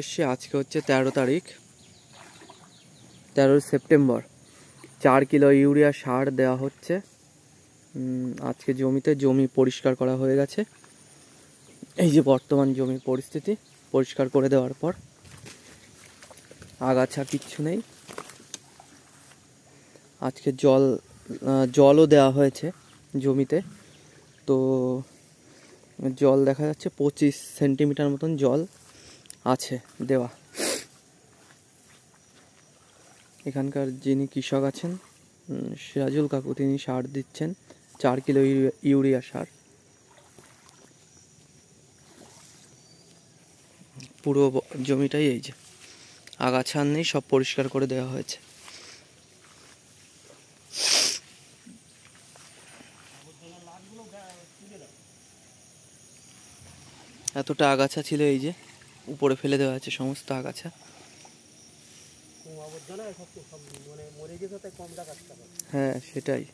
এসছি। আজকে হচ্ছে 13 তারিখ, 13 সেপ্টেম্বর। 4 কিলো ইউরিয়া সার দেওয়া হচ্ছে আজকে জমিতে। জমি পরিষ্কার করা হয়ে গেছে। এই যে বর্তমান জমির পরিস্থিতি, পরিষ্কার করে দেওয়ার পর আগাছা কিচ্ছু নেই। আজকে জলও দেওয়া হয়েছে জমিতে। তো জল দেখা যাচ্ছে 25 সেন্টিমিটার মতন জল আছে দেওয়া। এখানকার যিনি কৃষক আছেন সিরাজুল কাকু, তিনি সার দিচ্ছেন 4 কিলো ইউরিয়া সার। পুরো জমিটাই এই যে আগাছা নেই, সব পরিষ্কার করে দেওয়া হয়েছে। এতটা আগাছা ছিল, এই যে উপরে ফেলে দেওয়া আছে সমস্ত আগাছা। হ্যাঁ সেটাই।